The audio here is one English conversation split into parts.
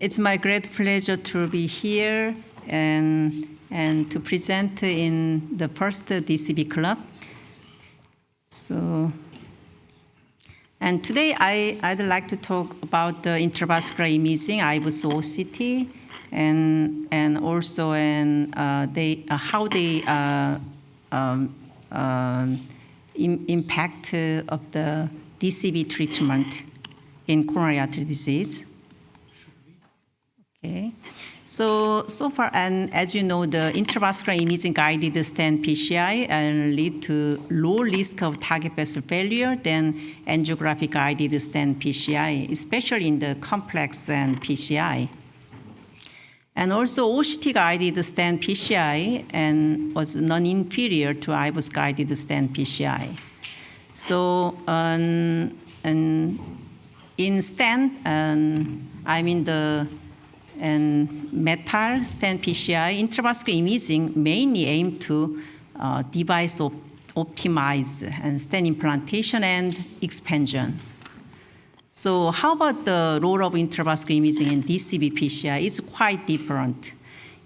It's my great pleasure to be here and to present in the first DCB club. And today I'd like to talk about the intravascular imaging, IVUS OCT, and also how they impact of the DCB treatment in coronary artery disease. Okay, so far, and as you know, the intravascular imaging guided stent PCI lead to low risk of target vessel failure than angiographic guided stent PCI, especially in the complex and PCI. And also OCT guided stent PCI and was non-inferior to IVUS guided stent PCI. So in stent, I mean and metal stent PCI, intravascular imaging mainly aim to device optimize and stent implantation and expansion. So how about the role of intravascular imaging in DCB PCI? It's quite different.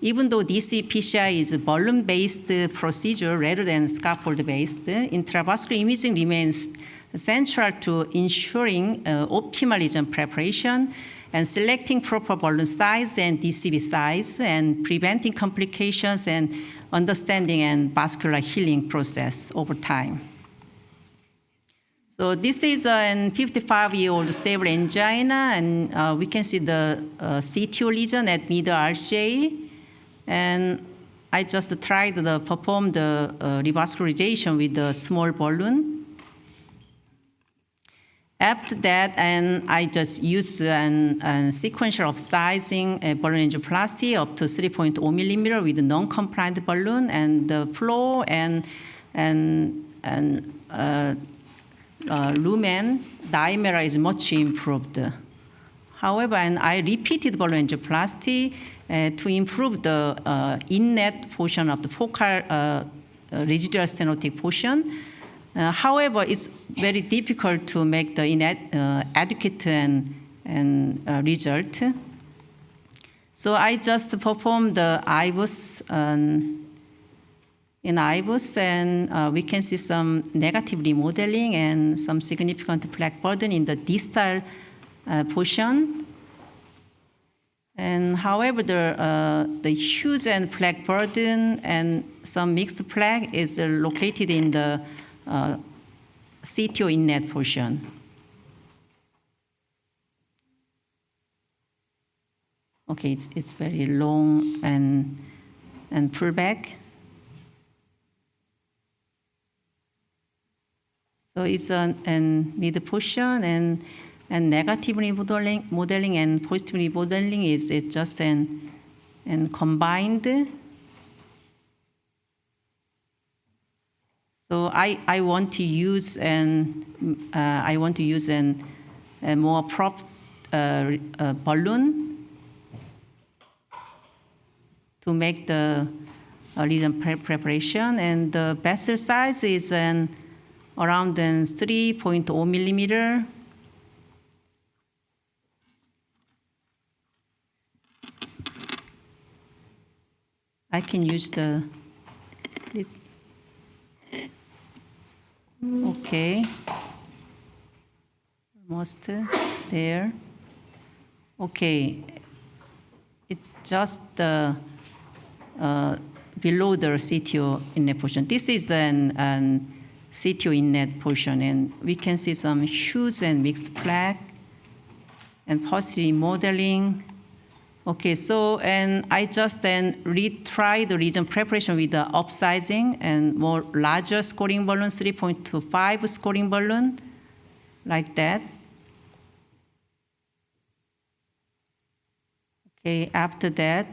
Even though DCB PCI is a balloon-based procedure rather than scaffold-based, intravascular imaging remains central to ensuring optimal lesion preparation and selecting proper balloon size and DCB size, and preventing complications and understanding and vascular healing process over time. So this is a 55-year-old stable angina, and we can see the CTO lesion at middle RCA. And I just tried to perform the revascularization with a small balloon. After that, and I just used a sequential of sizing balloon angioplasty up to 3.0 millimeter with a non-compliant balloon, and the flow and lumen diameter is much improved. However, and I repeated balloon angioplasty to improve the inlet portion of the focal residual stenotic portion. However, it's very difficult to make the adequate and result. So I just performed the IVUS in IVUS, and we can see some negative remodeling and some significant plaque burden in the distal portion. And however, the huge and plaque burden and some mixed plaque is located in the CTO inlet portion. Okay, it's very long and pullback. So it's an mid portion and negative remodeling and positive remodeling is just and combined. So I want to use a more prop balloon to make the lesion preparation, and the vessel size is around 3.0 millimeter. I can use this. Okay, almost there. Okay, it's just below the CTO inlet portion. This is an CTO inlet portion, and we can see some huge and mixed plaque and positive remodeling. Okay, so and I just retried the region preparation with the upsizing and more larger scoring balloon, 3.25 scoring balloon, like that. Okay, after that,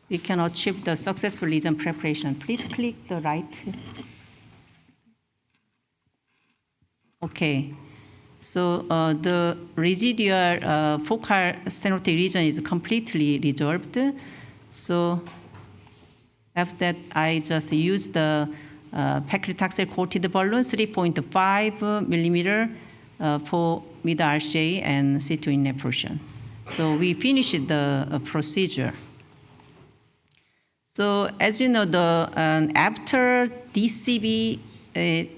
we can achieve the successful region preparation. Please click the right. Okay. So the residual focal stenotic region is completely resolved. So after that, I just used the paclitaxel coated balloon, 3.5 millimeter for mid RCA and CTO inlet portion. So we finished the procedure. So as you know, after DCB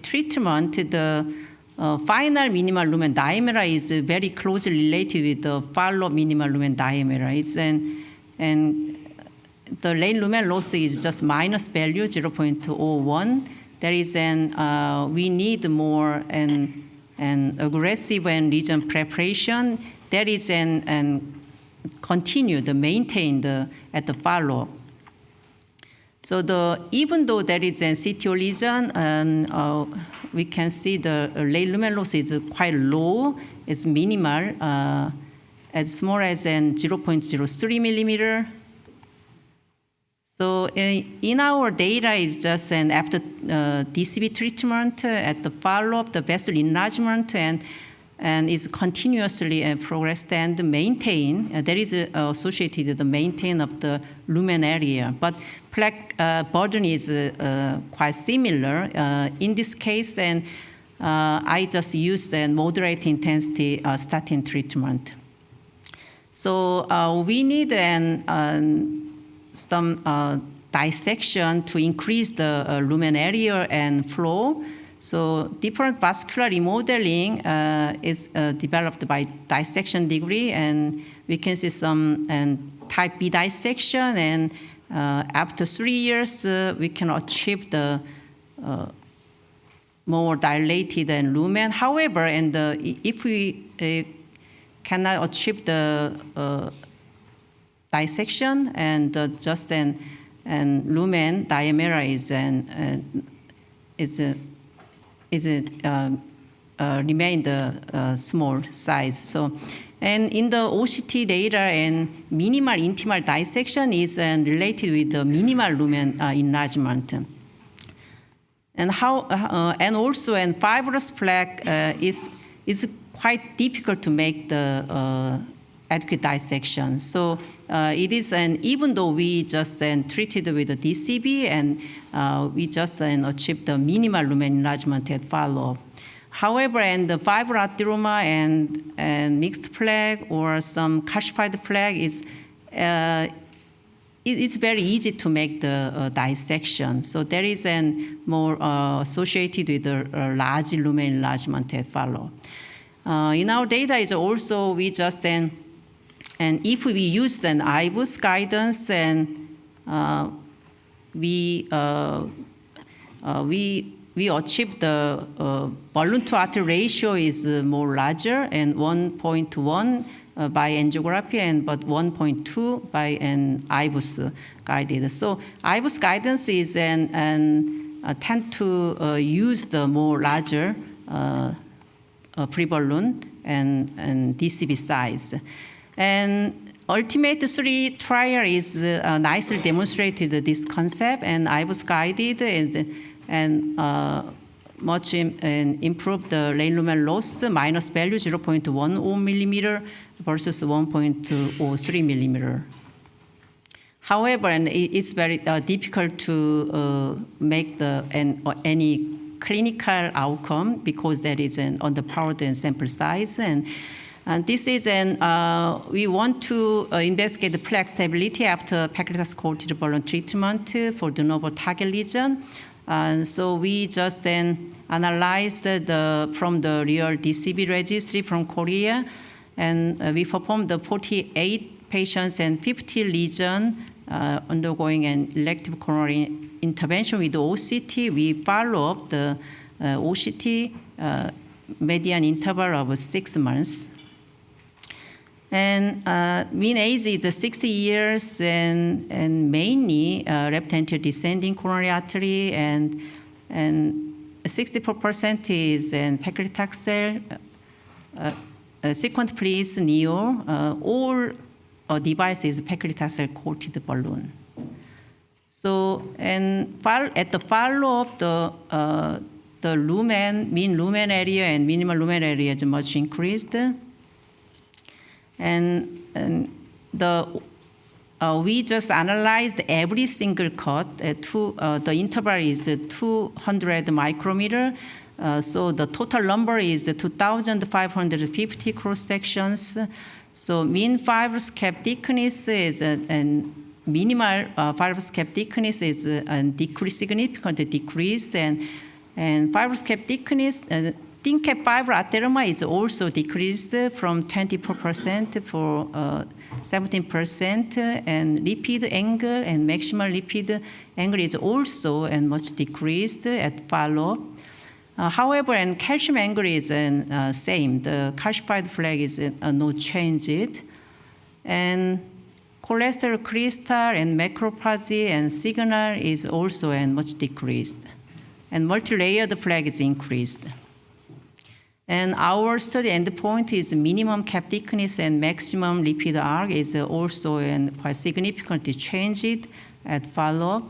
treatment, the final minimal lumen diameter is very closely related with the follow-up minimal lumen diameter. And the lane lumen loss is just minus value, 0.01. There is we need more an aggressive and region preparation. That is continue to maintain at the follow-up. So even though there is a CTO lesion, and we can see the lane lumen loss is quite low. It's minimal, as small as 0.03 millimeter. So in our data is just after DCB treatment at the follow-up, the vessel enlargement and is continuously progressed and maintained. That is associated with the maintain of the lumen area. But plaque burden is quite similar in this case, and I just used a moderate intensity statin treatment. So we need some dissection to increase the lumen area and flow. So different vascular remodeling is developed by dissection degree, and we can see some type B dissection, and after 3 years we can achieve the more dilated lumen. However, if we cannot achieve the dissection and just lumen diameter remain the small size. So, and in the OCT data, and minimal intimal dissection is related with the minimal lumen enlargement. And also fibrous plaque is quite difficult to make the adequate dissection. So it is, even though we just treated with the DCB, and we just achieved the minimal lumen enlargement at follow-up. However, the fibroadenoma and mixed plaque or some calcified plaque it's very easy to make the dissection. So there is more associated with the large lumen enlargement at follow-up. In our data is also we just and if we use an IVUS guidance, and we achieve the balloon to artery ratio is more larger, and 1.1 by angiography, but 1.2 by an IVUS guided. So IVUS guidance is tend to use the more larger pre-balloon and DCB size. And Ultimate 3 trial is nicely demonstrated this concept, and IVUS guided and much improved the lane lumen loss, minus value 0.10 millimeter versus 1.03 millimeter. However, it's very difficult to make any clinical outcome because that is underpowered sample size, and this is we want to investigate the plaque stability after paclitaxel balloon treatment for de novo target lesion. And so we just analyzed from the real DCB registry from Korea, and we performed the 48 patients and 50 lesions undergoing an elective coronary intervention with OCT. We follow up the OCT median interval of 6 months. And mean age is 60 years, and mainly left anterior descending coronary artery, and 64% is paclitaxel. Sequent please, neo. All devices paclitaxel coated balloon. So at the follow-up, the lumen, mean lumen area and minimal lumen area is much increased. And we just analyzed every single cut. The interval is 200 micrometer. So the total number is 2,550 cross sections. So mean fibrous cap thickness is and minimal fibrous cap thickness is decreased, significantly decreased, and fibrous cap thickness, thin cap fiber atheroma is also decreased from 24% for 17%, and lipid angle and maximal lipid angle is also and much decreased at follow-up. However, and calcium angle is same. The calcified flag is no changed, and cholesterol crystal and macrophagy and signal is also much decreased, and multi-layered flag is increased. And our study endpoint is minimum cap thickness and maximum lipid arc is also quite significantly changed at follow-up.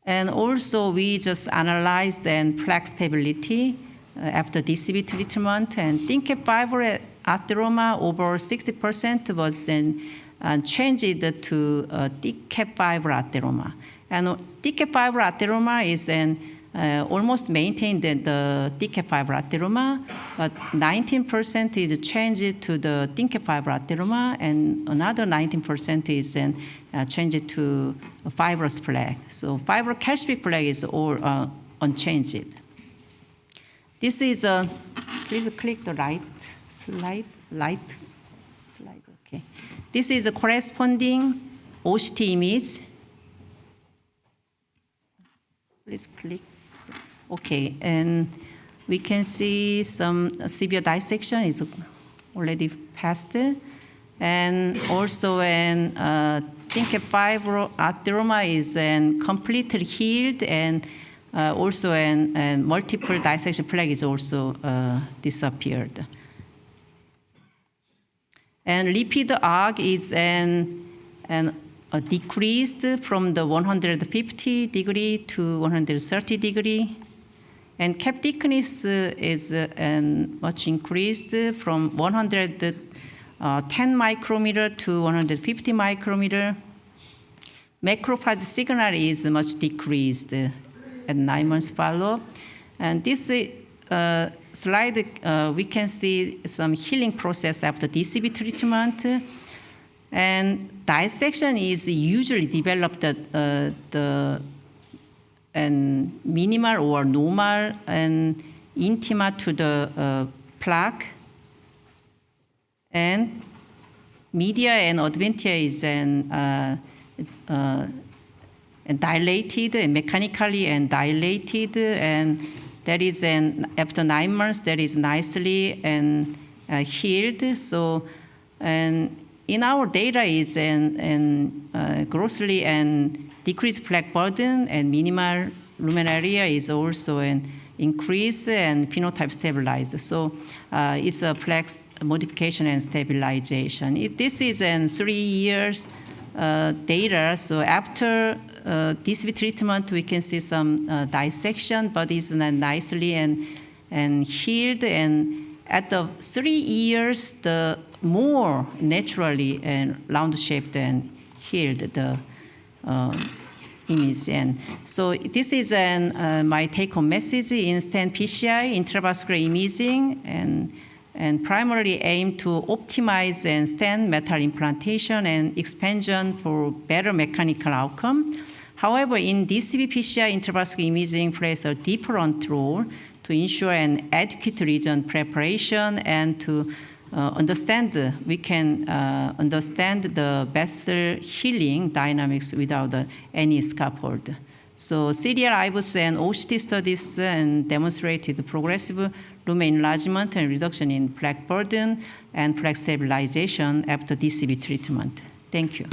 And also we just analyzed plaque stability after DCB treatment, and thin cap fiber atheroma over 60% was then changed to thick cap fiber atheroma. And thick cap fiber atheroma is almost maintained the thick cap fiber atheroma, but 19% is changed to the thin cap fiber atheroma, and another 19% is changed to a fibrous flag. So fibrocalcific flag is all unchanged. This is please click the right slide. Okay. This is a corresponding OCT image. Please click. Okay, and we can see some severe dissection is already passed, and also thin cap fiber atheroma is completely healed, and also multiple dissection plaque is also disappeared. And lipid arc is decreased from the 150 degree to 130 degree. And cap thickness is much increased from 110 micrometer to 150 micrometer. Macrophage signal is much decreased at 9 months follow-up. And this slide, we can see some healing process after DCB treatment. And dissection is usually developed and minimal or normal and intima to the plaque. And media and adventia is dilated and mechanically and dilated, and that is after 9 months that is nicely healed. So in our data is grossly decreased plaque burden, and minimal lumen area is also increased and phenotype stabilized. So it's a plaque modification and stabilization. This is 3 years data. So after DCB treatment, we can see some dissection, but it's nicely and healed. And at the 3 years, the more naturally and round-shaped and healed the image. And so this is my take-home message in STEM PCI, intravascular imaging, and primarily aim to optimize STEM metal implantation and expansion for better mechanical outcome. However, in DCB PCI, intravascular imaging plays a different role to ensure an adequate region preparation and to we can understand the vessel healing dynamics without any scaffold. So serial IVUS and OCT studies demonstrated progressive lumen enlargement and reduction in plaque burden and plaque stabilization after DCB treatment. Thank you.